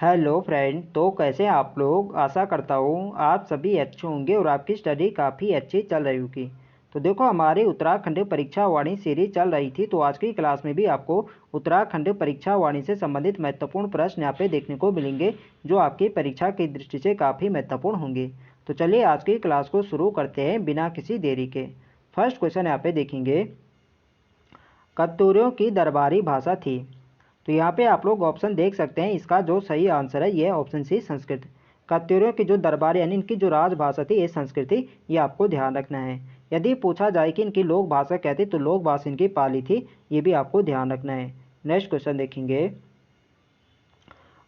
Hello friend, तो कैसे हैं आप लोग। आशा करता हूँ आप सभी अच्छे होंगे और आपकी स्टडी काफ़ी अच्छी चल रही होगी। तो देखो, हमारी उत्तराखंड परीक्षा वाणी सीरीज चल रही थी, तो आज की क्लास में भी आपको उत्तराखंड परीक्षा वाणी से संबंधित महत्वपूर्ण प्रश्न यहाँ पे देखने को मिलेंगे, जो आपकी परीक्षा की दृष्टि से काफ़ी महत्वपूर्ण होंगे। तो चलिए आज की क्लास को शुरू करते हैं बिना किसी देरी के। फर्स्ट क्वेश्चन यहाँ पे देखेंगे, कत्यूरियों की दरबारी भाषा थी। तो यहाँ पे आप लोग ऑप्शन देख सकते हैं, इसका जो सही आंसर है ये ऑप्शन सी संस्कृत। कत्यूरियों की जो दरबार यानी इनकी जो राजभाषा थी ये संस्कृत थी, ये आपको ध्यान रखना है। यदि पूछा जाए कि इनकी लोक भाषा क्या थी, तो लोक भाषा इनकी पाली थी, ये भी आपको ध्यान रखना है। नेक्स्ट क्वेश्चन देखेंगे,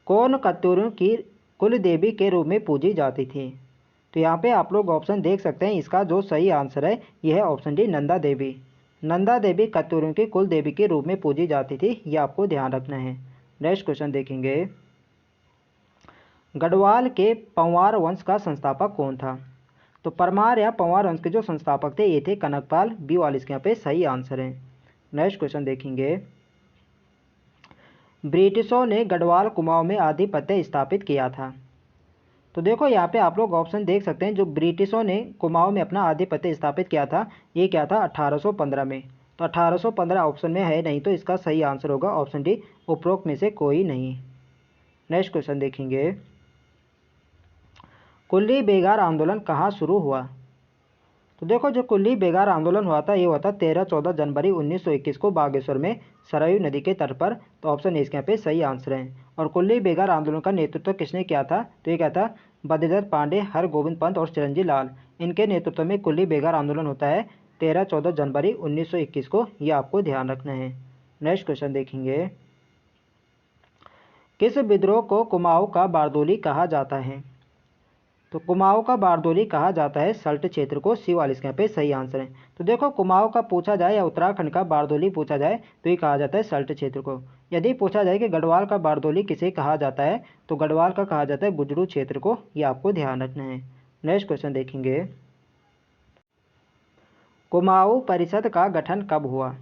कौन कत्यूरियों की कुल देवी के रूप में पूजी जाती थी। तो यहाँ पे आप लोग ऑप्शन देख सकते हैं, इसका जो सही आंसर है यह है ऑप्शन डी नंदा देवी। नंदा देवी कत्यूरियों की कुल देवी के रूप में पूजी जाती थी, ये आपको ध्यान रखना है। नेक्स्ट क्वेश्चन देखेंगे, गढ़वाल के पंवार वंश का संस्थापक कौन था। तो परमार या पंवार वंश के जो संस्थापक थे ये थे कनकपाल। बी वाले इसके यहाँ पे सही आंसर है। नेक्स्ट क्वेश्चन देखेंगे, ब्रिटिशों ने गढ़वाल कुमाऊं में आधिपत्य स्थापित किया था। तो देखो यहाँ पे आप लोग ऑप्शन देख सकते हैं, जो ब्रिटिशों ने कुमाऊं में अपना आधिपत्य स्थापित किया था ये क्या था 1815 में। तो 1815 ऑप्शन में है नहीं, तो इसका सही आंसर होगा ऑप्शन डी, उपरोक्त में से कोई नहीं। नेक्स्ट क्वेश्चन देखेंगे, कुल्ली बेगार आंदोलन कहाँ शुरू हुआ। तो देखो, जो कुल्ली बेगार आंदोलन हुआ था ये हुआ था 13-14 जनवरी 1921 को बागेश्वर में सरयू नदी के तट पर। तो ऑप्शन इसके यहाँ पे सही आंसर है। और कुल्ली बेगार आंदोलन का नेतृत्व किसने किया था, तो ये क्या था, बद्रीधर पांडे, हरगोविंद पंत और चिरंजी लाल, इनके नेतृत्व में कुल्ली बेगार आंदोलन होता है 13-14 जनवरी 1921 को, ये आपको ध्यान रखना है। नेक्स्ट क्वेश्चन देखेंगे, किस विद्रोह को कुमाऊं का बारदोली कहा जाता है। तो कुमाऊं का बारदोली कहा जाता है सल्ट क्षेत्र को। सी वाले इसके यहाँ पे सही आंसर है। तो देखो, कुमाऊं का पूछा जाए या उत्तराखंड का बारदोली पूछा जाए तो ये कहा जाता है सल्ट क्षेत्र को। यदि पूछा जाए कि गढ़वाल का बारदोली किसे कहा जाता है, तो गढ़वाल का कहा जाता है गुजरू क्षेत्र को, ये आपको ध्यान रखना है। नेक्स्ट क्वेश्चन देखेंगे, कुमाऊं परिषद का गठन कब हुआ।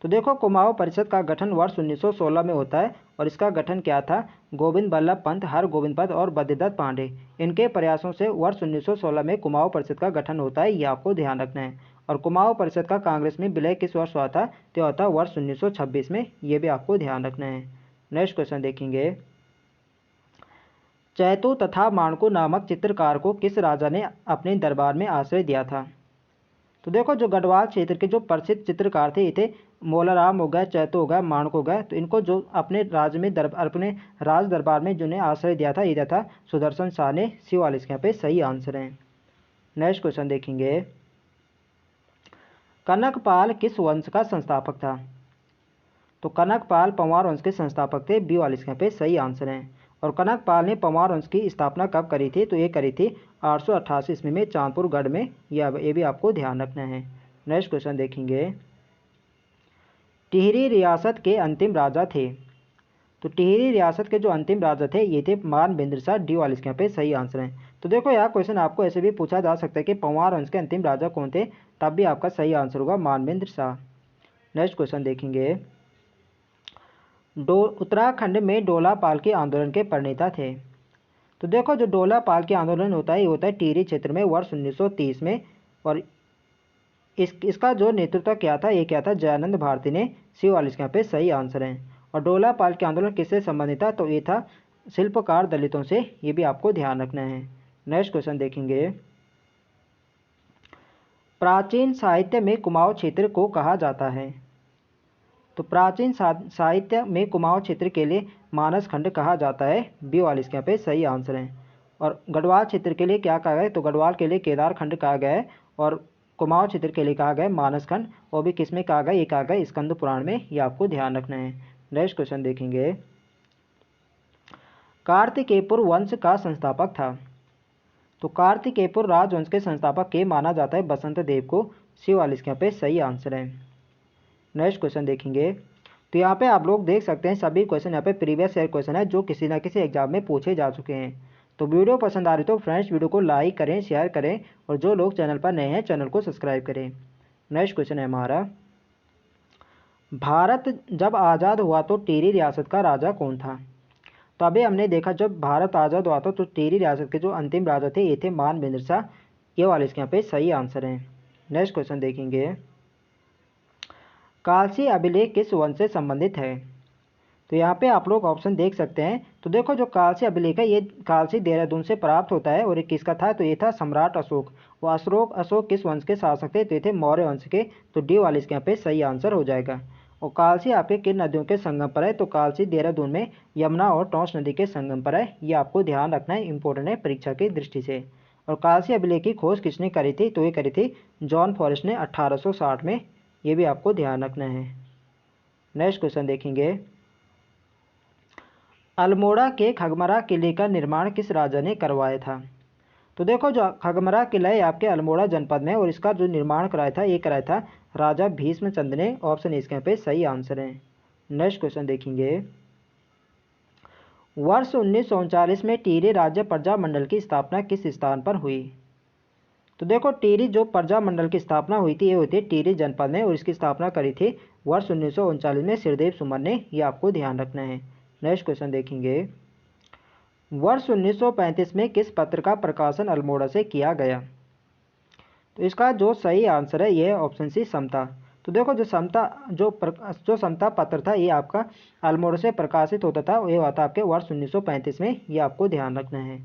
तो देखो, कुमाऊं परिषद का गठन वर्ष 1916 में होता है और इसका गठन क्या था, गोविंद बल्लभ पंत, हरगोविंद पंत और बद्रीदत्त पांडे, इनके प्रयासों से वर्ष 1916 में कुमाऊं परिषद का गठन होता है, ये आपको ध्यान रखना है। और कुमाऊं परिषद का कांग्रेस में विलय किस वर्ष हुआ था, तो हुआ था वर्ष 1926 में, ये भी आपको ध्यान रखना है। नेक्स्ट क्वेश्चन देखेंगे, चैतु तथा माणकू नामक चित्रकार को किस राजा ने अपने दरबार में आश्रय दिया था। तो देखो, जो गढ़वाल क्षेत्र के जो प्रसिद्ध चित्रकार थे ये थे मोलाराम हो गए, चैतो हो गए, माणक हो गए। तो इनको जो अपने राज्य में अपने राज दरबार में जिन्हें आश्रय दिया था ये दिया था सुदर्शन शाह ने। सी वाले इसके यहाँ पे सही आंसर है। नेक्स्ट क्वेश्चन देखेंगे, कनकपाल किस वंश का संस्थापक था। तो कनकपाल पंवार वंश के संस्थापक थे। बी वाले इसके यहाँ पे सही आंसर है। और कनकपाल ने पंवार वंश की स्थापना कब करी थी, तो ये करी थी 888 ईस्वी में चांदपुर गढ़ में। ये भी आपको ध्यान रखना है। नेक्स्ट क्वेश्चन देखेंगे, टिहरी रियासत के अंतिम राजा थे। तो टिहरी रियासत के जो अंतिम राजा थे ये थे मानवेंद्र शाह। डी वाले इसके यहाँ पे सही आंसर है। तो देखो, यह क्वेश्चन आपको ऐसे भी पूछा जा सकता है कि पंवार वंश के अंतिम राजा कौन थे, तब भी आपका सही आंसर होगा मानवेंद्र शाह। नेक्स्ट क्वेश्चन देखेंगे, उत्तराखंड में डोला पालकी आंदोलन के प्रणेता थे। तो देखो, जो डोला पालकी आंदोलन होता है ये होता है टिहरी क्षेत्र में वर्ष 1930 में। और इसका जो नेतृत्व किया था ये क्या था, जयानंद भारती ने। सी वाले इसके यहाँ पे सही आंसर है। और डोला पालकी आंदोलन किससे संबंधित था, तो ये था शिल्पकार दलितों से, ये भी आपको ध्यान रखना है। नेक्स्ट क्वेश्चन देखेंगे, प्राचीन साहित्य में कुमाऊं क्षेत्र को कहा जाता है। तो प्राचीन साहित्य में कुमाऊं क्षेत्र के लिए मानस खंड कहा जाता है। बी वाले इसके यहाँ पे सही आंसर है। और गढ़वाल क्षेत्र के लिए क्या कहा गया है, तो गढ़वाल के लिए केदार खंड कहा गया है। और कुमाऊं क्षेत्र के लिए कहा गया है मानस खंड। वो भी किस में कहा गया, ये कहा गया स्कंद पुराण में, ये आपको ध्यान रखना है। नेक्स्ट क्वेश्चन देखेंगे, कार्तिकेयपुर वंश का संस्थापक था। तो कार्तिकेयपुर राजवंश के संस्थापक के माना जाता है बसंत देव को। सी वाले इसके यहाँ पे सही आंसर है। नेक्स्ट क्वेश्चन देखेंगे, तो यहाँ पे आप लोग देख सकते हैं सभी क्वेश्चन यहाँ पे प्रीवियस ईयर क्वेश्चन है जो किसी ना किसी एग्जाम में पूछे जा चुके हैं। तो वीडियो पसंद आ रही तो फ्रेंड्स वीडियो को लाइक करें, शेयर करें, और जो लोग चैनल पर नए हैं चैनल को सब्सक्राइब करें। नेक्स्ट क्वेश्चन है हमारा, भारत जब आज़ाद हुआ तो टिहरी रियासत का राजा कौन था। तो अभी हमने देखा जब भारत आज़ाद हुआ था तो टिहरी रियासत के जो अंतिम राजा थे ये थे मानवेंद्र शाह। ये वाले इसके यहाँ पे सही आंसर है। नेक्स्ट क्वेश्चन देखेंगे, कालसी अभिलेख किस वंश से संबंधित है? तो यहाँ पे आप लोग ऑप्शन देख सकते हैं। तो देखो जो कालसी अभिलेख है ये कालसी देहरादून से प्राप्त होता है और ये किसका था? तो ये था सम्राट अशोक। वो अशोक किस वंश के शासक थे? तो ये थे मौर्य वंश के। तो डी वाले इसके यहाँ पे सही आंसर हो जाएगा। और कालसी आपके किन नदियों के संगम पर है? तो कालसी देहरादून में यमुना और टॉन्स नदी के संगम पर है। ये आपको ध्यान रखना है, इंपॉर्टेंट है परीक्षा की दृष्टि से। और कालसी अभिलेख की खोज किसने करी थी? तो ये करी थी जॉन फॉरेस्ट ने 1860 में। ये भी आपको ध्यान रखना है। नेक्स्ट क्वेश्चन देखेंगे, अल्मोड़ा के खगमरा किले का निर्माण किस राजा ने करवाया था? तो देखो जो खगमरा किला है आपके अल्मोड़ा जनपद में और इसका जो निर्माण कराया था ये कराया था राजा भीष्मचंद्र ने। ऑप्शन इसके पे सही आंसर है। नेक्स्ट क्वेश्चन देखेंगे, वर्ष 1939 में टिहरी राज्य प्रजा मंडल की स्थापना किस स्थान पर हुई? तो देखो टिहरी जो प्रजा मंडल की स्थापना हुई थी ये हुई थी टिहरी जनपद में और इसकी स्थापना करी थी वर्ष 1939 में श्रीदेव सुमन ने। ये आपको ध्यान रखना है। नेक्स्ट क्वेश्चन देखेंगे, वर्ष 1935 में किस पत्र का प्रकाशन अल्मोड़ा से किया गया? तो इसका जो सही आंसर है ये है ऑप्शन सी समता। तो देखो जो समता पत्र था ये आपका अल्मोड़ा से प्रकाशित होता था, ये हुआ था आपके वर्ष 1935 में। ये आपको ध्यान रखना है।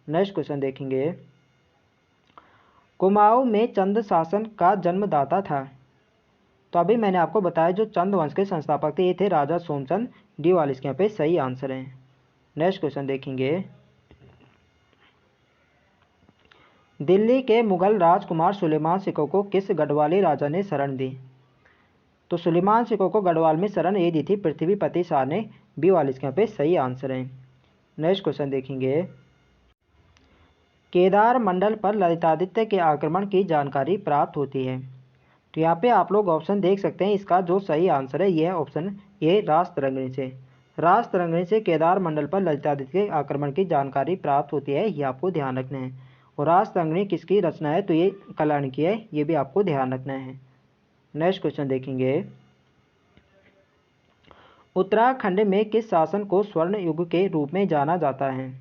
नेक्स्ट क्वेश्चन देखेंगे, कुमाऊं में चंद शासन का जन्मदाता था? तो अभी मैंने आपको बताया जो चंद वंश के संस्थापक थे ये थे राजा सोमचंद। डी वाले इसके यहाँ पे सही आंसर है। नेक्स्ट क्वेश्चन देखेंगे, दिल्ली के मुगल राजकुमार सुलेमान सिकों को किस गढ़वाली राजा ने शरण दी? तो सुलेमान सिकों को गढ़वाल में शरण ये दी थी पृथ्वीपति शाह ने। बी वाले इसके यहाँ पे सही आंसर है। नेक्स्ट क्वेश्चन देखेंगे, केदार मंडल पर ललितादित्य के आक्रमण की जानकारी प्राप्त होती है? तो यहाँ पे आप लोग ऑप्शन देख सकते हैं। इसका जो सही आंसर है यह ऑप्शन ए राजतरंगिणी से। राजतरंगिणी से केदार मंडल पर ललितादित्य के आक्रमण की जानकारी प्राप्त होती है। ये आपको ध्यान रखना है। और राजतरंगिणी किसकी रचना है? तो ये कल्याण की है। ये भी आपको ध्यान रखना है। नेक्स्ट क्वेश्चन देखेंगे, उत्तराखंड में किस शासन को स्वर्ण युग के रूप में जाना जाता है?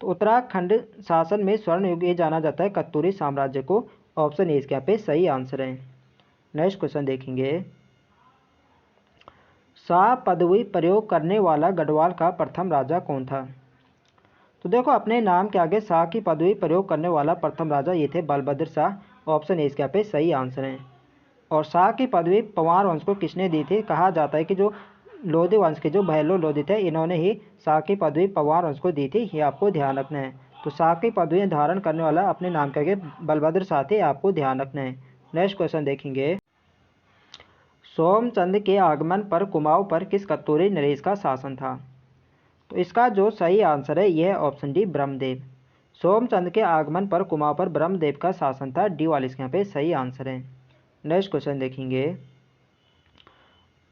तो उत्तराखंड शासन में स्वर्ण युग ये जाना जाता है कत्तूरी साम्राज्य को। ऑप्शन ए इसके यहाँ पे सही आंसर है। नेक्स्ट क्वेश्चन देखेंगे, शाह पदवी प्रयोग करने वाला गढ़वाल का प्रथम राजा कौन था? तो देखो अपने नाम के आगे शाह की पदवी प्रयोग करने वाला प्रथम राजा ये थे बलभद्र शाह। ऑप्शन ए इसके यहाँ पे सही आंसर है। और शाह की पदवी पंवार वंश को किसने दी थी? कहा जाता है कि जो लोधी वंश के जो बहलो लोधी थे इन्होंने ही शाह की पदवी पंवार वंश को दी थी। ये आपको ध्यान रखना है। तो शाह की पदवी धारण करने वाला अपने नाम के आगे बलभद्र शाह थे। आपको ध्यान रखना है। नेक्स्ट क्वेश्चन देखेंगे, सोमचंद के आगमन पर कुमाऊं पर किस कत्तूरी नरेश का शासन था? तो इसका जो सही आंसर है यह ऑप्शन डी ब्रह्मदेव। सोमचंद के आगमन पर कुमाऊं पर ब्रह्मदेव का शासन था। डी वाले इसके यहाँ पे सही आंसर है। नेक्स्ट क्वेश्चन देखेंगे,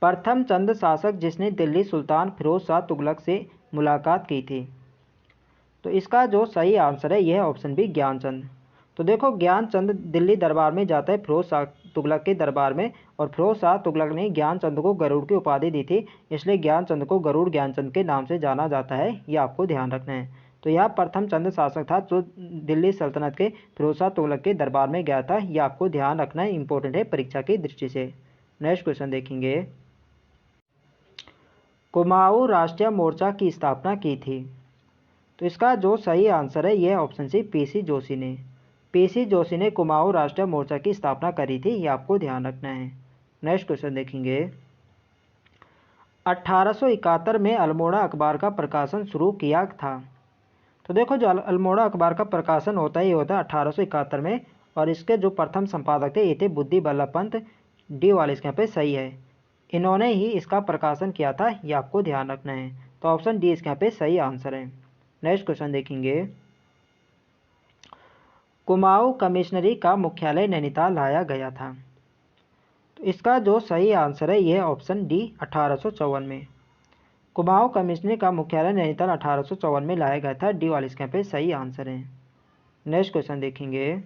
प्रथम चंद शासक जिसने दिल्ली सुल्तान फिरोज शाह तुगलक से मुलाकात की थी? तो इसका जो सही आंसर है यह ऑप्शन बी ज्ञानचंद। तो देखो ज्ञानचंद दिल्ली दरबार में जाता है फिरोज शाह तुगलक के दरबार में और फिरोज शाह तुगलक ने ज्ञानचंद को गरुड़ की उपाधि दी थी, इसलिए ज्ञानचंद को गरुड़ ज्ञानचंद के नाम से जाना जाता है। ये आपको ध्यान रखना है। तो यह प्रथम चंद शासक था जो दिल्ली सल्तनत के फिरोज शाह तुगलक के दरबार में गया था। ये आपको ध्यान रखना है, इंपॉर्टेंट है परीक्षा की दृष्टि से। नेक्स्ट क्वेश्चन देखेंगे, कुमाऊं राष्ट्रीय मोर्चा की स्थापना की थी? तो इसका जो सही आंसर है यह ऑप्शन सी पीसी जोशी ने। पीसी जोशी ने कुमाऊं राष्ट्रीय मोर्चा की स्थापना करी थी। ये आपको ध्यान रखना है। नेक्स्ट क्वेश्चन देखेंगे, 1871 में अल्मोड़ा अखबार का प्रकाशन शुरू किया था? तो देखो जो अल्मोड़ा अखबार का प्रकाशन होता है ये होता है 1871 में और इसके जो प्रथम संपादक थे ये थे बुद्धि बल्लभ पंत। डी वाले इसके यहाँ पे सही है। इन्होंने ही इसका प्रकाशन किया था। ये आपको ध्यान रखना है। तो ऑप्शन डी इसके यहाँ पे सही आंसर है। नेक्स्ट क्वेश्चन देखेंगे, कुमाऊं कमिश्नरी का मुख्यालय नैनीताल लाया गया था? तो इसका जो सही आंसर है यह ऑप्शन डी 1854 में। कुमाऊं कमिश्नरी का मुख्यालय नैनीताल 1854 में लाया गया था। डी वाले इसके यहाँ पे सही आंसर है। नेक्स्ट क्वेश्चन देखेंगे,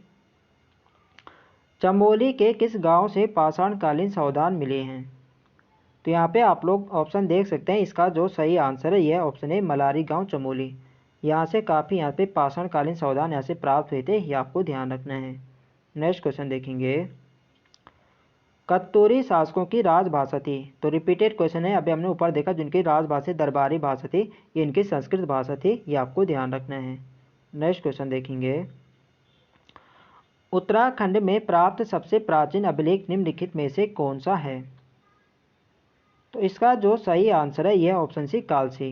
चमोली के किस गांव से पाषाणकालीन सावधान मिले हैं? तो यहाँ पे आप लोग ऑप्शन देख सकते हैं, इसका जो सही आंसर है यह ऑप्शन है मलारी गांव चमोली। यहाँ से काफ़ी यहाँ पे पाषाणकालीन सावधान यहाँ से प्राप्त हुए थे, ये आपको ध्यान रखना है। नेक्स्ट क्वेश्चन देखेंगे, कत्तूरी शासकों की राजभाषा थी। तो रिपीटेड क्वेश्चन है, अभी हमने ऊपर देखा जिनकी राजभाषा दरबारी भाषा थी, ये इनकी संस्कृत भाषा थी, ये आपको ध्यान रखना है। नेक्स्ट क्वेश्चन देखेंगे, उत्तराखंड में प्राप्त सबसे प्राचीन अभिलेख निम्नलिखित में से कौन सा है। तो इसका जो सही आंसर है यह ऑप्शन सी कालसी।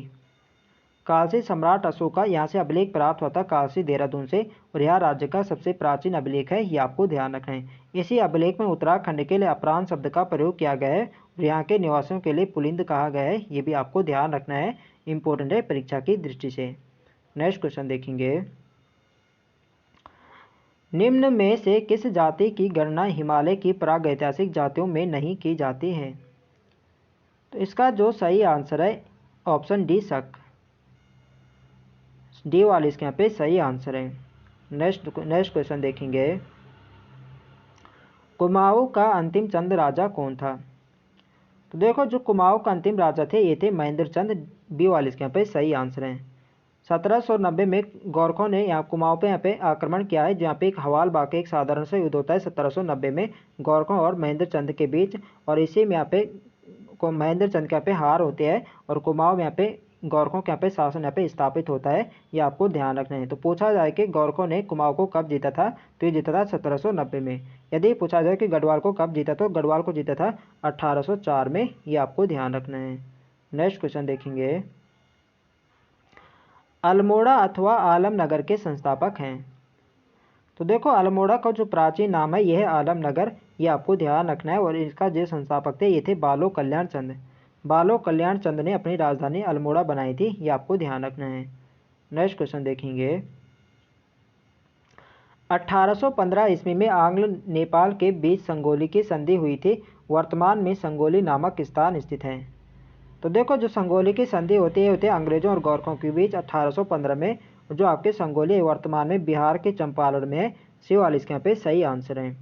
कालसी सम्राट अशोक का यहाँ से अभिलेख प्राप्त होता है कालसी देहरादून से, और यह राज्य का सबसे प्राचीन अभिलेख है, ये आपको ध्यान रखना है। इसी अभिलेख में उत्तराखंड के लिए अपरांत शब्द का प्रयोग किया गया है और यहाँ के निवासियों के लिए पुलिंद कहा गया है, ये भी आपको ध्यान रखना है, इंपॉर्टेंट है परीक्षा की दृष्टि से। नेक्स्ट क्वेश्चन देखेंगे, निम्न में से किस जाति की गणना हिमालय की प्रागैतिहासिक जातियों में नहीं की जाती है। तो इसका जो सही आंसर है ऑप्शन डी शक, डी वाले इसके यहाँ पे सही आंसर है। नेक्स्ट क्वेश्चन देखेंगे, कुमाऊं का अंतिम चंद राजा कौन था। तो देखो जो कुमाऊं का अंतिम राजा थे ये थे महेंद्र चंद, बी वाले इसके यहाँ पे सही आंसर है। 1790 में गोरखों ने यहाँ कुमाऊं पे यहाँ पे आक्रमण किया है, जहाँ पे एक हवाल बाकी एक साधारण सा युद्ध होता है 1790 में गोरखों और महेंद्र चंद के बीच, और इसी में यहाँ पे महेंद्र चंद के यहाँ पे हार होते हैं और कुमाऊं में यहाँ पे गोरखों के यहाँ पे शासन यहाँ पे स्थापित होता है, ये आपको ध्यान रखना है। तो पूछा जाए कि गोरखों ने कुमाऊं को कब जीता था, तो ये जीता था 1790 में। यदि पूछा जाए कि गढ़वाल को कब जीता, तो गढ़वाल को जीता था 1804 में, ये आपको ध्यान रखना है। नेक्स्ट क्वेश्चन देखेंगे, अल्मोड़ा अथवा आलमनगर के संस्थापक हैं। तो देखो अल्मोड़ा का जो प्राचीन नाम है यह है आलमनगर, ये आपको ध्यान रखना है, और इसका जो संस्थापक थे ये थे बालो कल्याण चंद। बालो कल्याण चंद ने अपनी राजधानी अल्मोड़ा बनाई थी, ये आपको ध्यान रखना है। नेक्स्ट क्वेश्चन देखेंगे, 1815 ईस्वी में आंग्ल नेपाल के बीच संगोली की संधि हुई थी, वर्तमान में संगोली नामक स्थान स्थित है। तो देखो जो संगोली की संधि होती है अंग्रेजों और गोरखों के बीच 1815 में, जो आपके संगोली वर्तमान में बिहार के चंपारण में है, सी वाले इसके यहाँ पे सही आंसर है।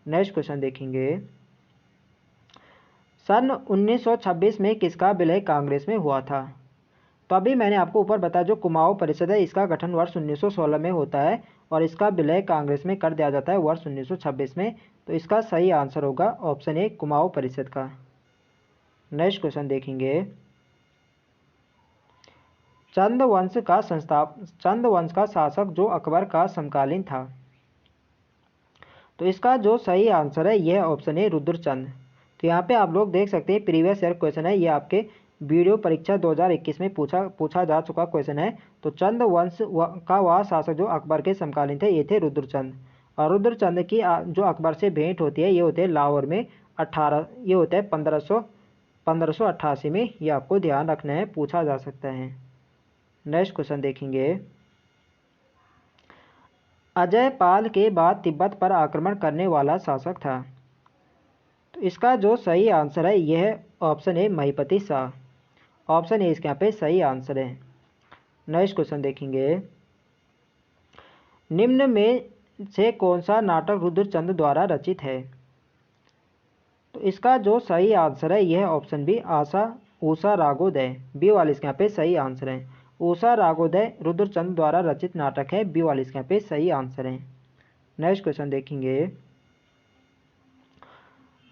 नेक्स्ट क्वेश्चन देखेंगे, सन 1926 में किसका विलय कांग्रेस में हुआ था। तो अभी मैंने आपको ऊपर बताया जो कुमाऊं परिषद है इसका गठन वर्ष 1916 में होता है और इसका विलय कांग्रेस में कर दिया जाता है वर्ष 1926 में। तो इसका सही आंसर होगा ऑप्शन ए कुमाऊं परिषद का। नेक्स्ट क्वेश्चन देखेंगे, चंद वंश का शासक जो अकबर का समकालीन था। तो इसका जो सही आंसर है यह ऑप्शन है रुद्रचंद। तो यहाँ पे आप लोग देख सकते हैं प्रीवियस ईयर क्वेश्चन है, ये आपके वीडियो परीक्षा 2021 में पूछा जा चुका क्वेश्चन है। तो चंद वंश का वह शासक जो अकबर के समकालीन थे ये थे रुद्रचंद, और रुद्रचंद की जो अकबर से भेंट होती है ये होते हैं लाहौर में 1588 में, ये आपको ध्यान रखना है, पूछा जा सकता है। नेक्स्ट क्वेश्चन देखेंगे, अजय पाल के बाद तिब्बत पर आक्रमण करने वाला शासक था। तो इसका जो सही आंसर है यह ऑप्शन है महिपति शाह, ऑप्शन ए इसके यहाँ पे सही आंसर है। नेक्स्ट क्वेश्चन देखेंगे, निम्न में से कौन सा नाटक रुद्रचंद द्वारा रचित है। तो इसका जो सही आंसर है यह ऑप्शन बी उषा रागोदय, बी वाले इसके यहाँ पे सही आंसर है। उषा रागोदय रुद्रचंद द्वारा रचित नाटक है, बी वाले इसके यहाँ पे सही आंसर है। नेक्स्ट क्वेश्चन देखेंगे,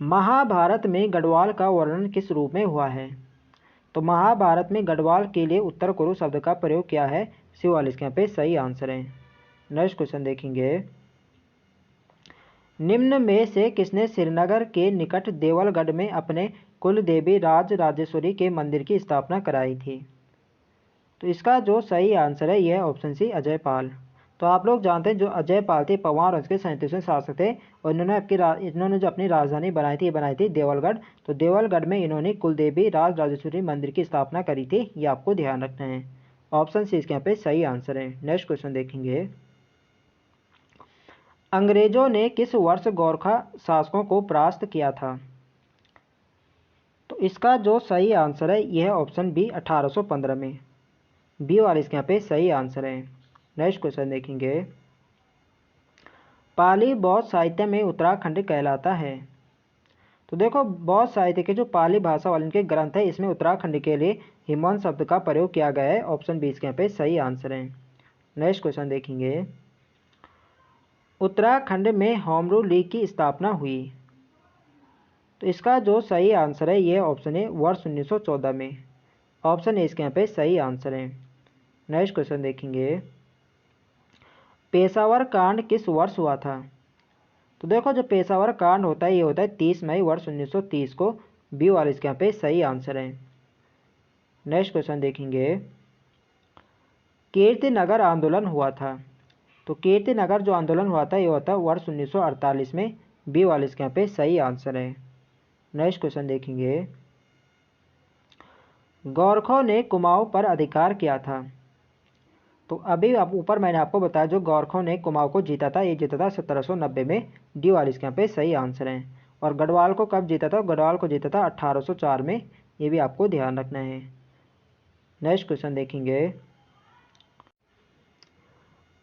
महाभारत में गढ़वाल का वर्णन किस रूप में हुआ है। तो महाभारत में गढ़वाल के लिए उत्तर कुरु शब्द का प्रयोग किया है, सी वाले इसके यहाँ पे सही आंसर है। नेक्स्ट क्वेश्चन देखेंगे, निम्न में से किसने श्रीनगर के निकट देवलगढ़ में अपने कुल देवी राजेश्वरी के मंदिर की स्थापना कराई थी। तो इसका जो सही आंसर है यह ऑप्शन सी अजय पाल। तो आप लोग जानते हैं जो अजय पाल थे पवार वंश के 37वें शासक थे, और इन्होंने जो अपनी राजधानी बनाई थी देवलगढ़। तो देवलगढ़ में इन्होंने कुलदेवी राजेश्वरी मंदिर की स्थापना करी थी, ये आपको ध्यान रखना है। ऑप्शन सी इसके यहाँ पे सही आंसर है। नेक्स्ट क्वेश्चन देखेंगे, अंग्रेजों ने किस वर्ष गोरखा शासकों को परास्त किया था। तो इसका जो सही आंसर है यह ऑप्शन बी 1815 में, बी वाले इसके यहाँ पे सही आंसर है। नेक्स्ट क्वेश्चन देखेंगे, पाली बौद्ध साहित्य में उत्तराखंड कहलाता है। तो देखो बौद्ध साहित्य के जो पाली भाषा वाले इनके ग्रंथ है इसमें उत्तराखंड के लिए हिमवंत शब्द का प्रयोग किया गया है। ऑप्शन 20 के यहाँ पे सही आंसर है। नेक्स्ट क्वेश्चन देखेंगे, उत्तराखंड में होमरूल लीग की स्थापना हुई। तो इसका जो सही आंसर है ये ऑप्शन है वर्ष 1914 में। ऑप्शन ए इसके यहाँ पे सही आंसर है। नेक्स्ट क्वेश्चन देखेंगे, पेशावर कांड किस वर्ष हुआ था। तो देखो जो पेशावर कांड होता है ये होता है 30 मई वर्ष 1930 को। बी वाले इसके यहाँ पे सही आंसर है। नेक्स्ट क्वेश्चन देखेंगे, कीर्तिनगर आंदोलन हुआ था। तो कीर्तिनगर जो आंदोलन हुआ था ये हुआ था वर्ष 1948 में। बी वाले इसके यहाँ पे सही आंसर है। नेक्स्ट क्वेश्चन देखेंगे, गोरखों ने कुमाऊं पर अधिकार किया था। तो अभी आप ऊपर मैंने आपको बताया जो गोरखों ने कुमाऊं को जीता था ये जीता था 1790 में। डी वाले इसके यहाँ पे सही आंसर है। और गढ़वाल को कब जीता था, गढ़वाल को जीता था 1804 में। ये भी आपको ध्यान रखना है। नेक्स्ट क्वेश्चन देखेंगे,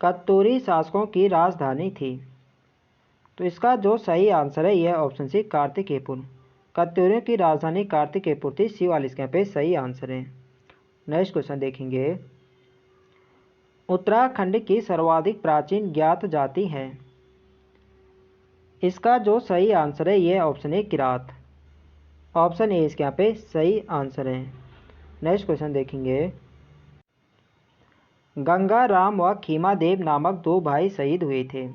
कत्यूरी शासकों की राजधानी थी। तो इसका जो सही आंसर है यह ऑप्शन सी कार्तिकेयपुर। कत्यूरियों की राजधानी कार्तिकेयपुर थी। सी वाले इसके यहाँ पे सही आंसर है। नेक्स्ट क्वेश्चन देखेंगे, उत्तराखंड की सर्वाधिक प्राचीन ज्ञात जाति है। इसका जो सही आंसर है यह ऑप्शन है किरात। ऑप्शन ए इसके यहाँ पे सही आंसर है। नेक्स्ट क्वेश्चन देखेंगे, गंगाराम व खीमादेव नामक दो भाई शहीद हुए थे।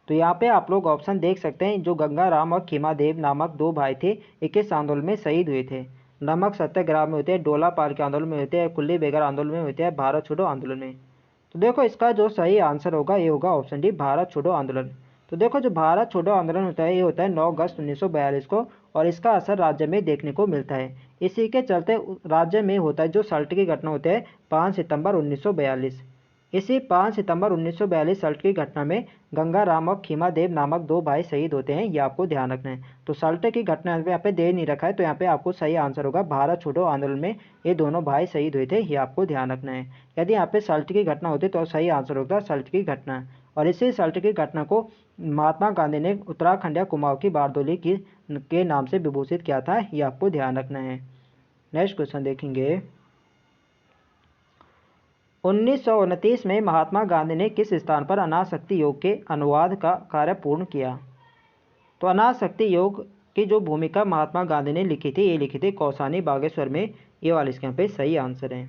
तो यहाँ पे आप लोग ऑप्शन देख सकते हैं, जो गंगाराम और खीमादेव नामक दो भाई थे ये किस आंदोलन में शहीद हुए थे। नमक सत्याग्रह में होते हैं, डोला पार के आंदोलन में होते हैं, कुल्ली बेगर आंदोलन में होते हैं, भारत छोड़ो आंदोलन में। तो देखो इसका जो सही आंसर होगा ये होगा ऑप्शन डी भारत छोड़ो आंदोलन। तो देखो जो भारत छोड़ो आंदोलन होता है ये होता है 9 अगस्त 1942 को। और इसका असर राज्य में देखने को मिलता है। इसी के चलते राज्य में होता है जो सल्ट की घटना होती है 5 सितंबर 1942। इसी 5 सितंबर 1942 सल्ट की घटना में गंगाराम और खीमादेव नामक दो भाई शहीद होते हैं। ये आपको ध्यान रखना है। तो सल्ट की घटना यहाँ पे दे नहीं रखा है, तो यहाँ पे आपको सही आंसर होगा भारत छोड़ो आंदोलन में ये दोनों भाई शहीद हुए थे। ये आपको ध्यान रखना है। यदि यहाँ पे सल्ट की घटना होती तो सही आंसर होता सल्ट की घटना। और इसी सल्ट की घटना को महात्मा गांधी ने उत्तराखंड या कुमाऊं की बारदोली के नाम से विभूषित किया था। ये आपको ध्यान रखना है। नेक्स्ट क्वेश्चन देखेंगे, 1929 में महात्मा गांधी ने किस स्थान पर अनासक्ति योग के अनुवाद का कार्य पूर्ण किया। तो अनासक्ति योग की जो भूमिका महात्मा गांधी ने लिखी थी ये लिखी थी कौसानी बागेश्वर में। ये वाले इसके यहाँ पे सही आंसर है।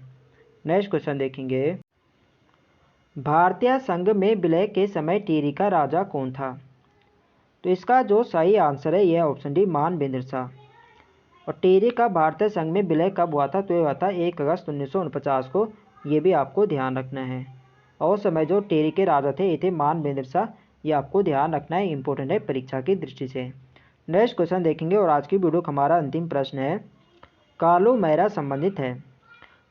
नेक्स्ट क्वेश्चन देखेंगे, भारतीय संघ में विलय के समय टिहरी का राजा कौन था। तो इसका जो सही आंसर है यह ऑप्शन डी मानवेंद्र शाह। और टिहरी का भारतीय संघ में विलय कब हुआ था, तो यह हुआ था 1 अगस्त 1949 को। ये भी आपको ध्यान रखना है। और समय जो टिहरी के राजा थे ये थे मानवेंद्र शाह। ये आपको ध्यान रखना है, इंपॉर्टेंट है परीक्षा की दृष्टि से। नेक्स्ट क्वेश्चन देखेंगे और आज की वीडियो का हमारा अंतिम प्रश्न है, कालू मैरा संबंधित है।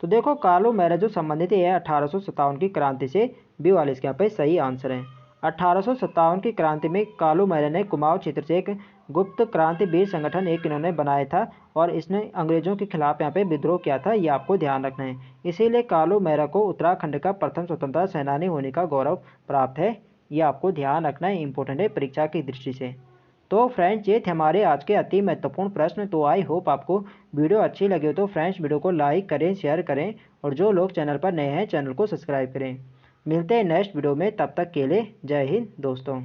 तो देखो कालू मैरा जो संबंधित है 1857 की क्रांति से। बी वाले इसके यहाँ पे सही आंसर है। 1857 की क्रांति में कालू मैरा ने कुमाऊं क्षेत्र से एक गुप्त क्रांति वीर संगठन एक इन्होंने बनाया था। और इसने अंग्रेजों के खिलाफ यहाँ पे विद्रोह किया था। ये आपको ध्यान रखना है। इसीलिए कालू मैरा को उत्तराखंड का प्रथम स्वतंत्रता सेनानी होने का गौरव प्राप्त है। ये आपको ध्यान रखना है, इंपॉर्टेंट है परीक्षा की दृष्टि से। तो फ्रेंड्स ये थे हमारे आज के अति महत्वपूर्ण प्रश्न। तो आई होप आपको वीडियो अच्छी लगी हो तो फ्रेंड्स वीडियो को लाइक करें, शेयर करें और जो लोग चैनल पर नए हैं चैनल को सब्सक्राइब करें। मिलते हैं नेक्स्ट वीडियो में, तब तक के लिए जय हिंद दोस्तों।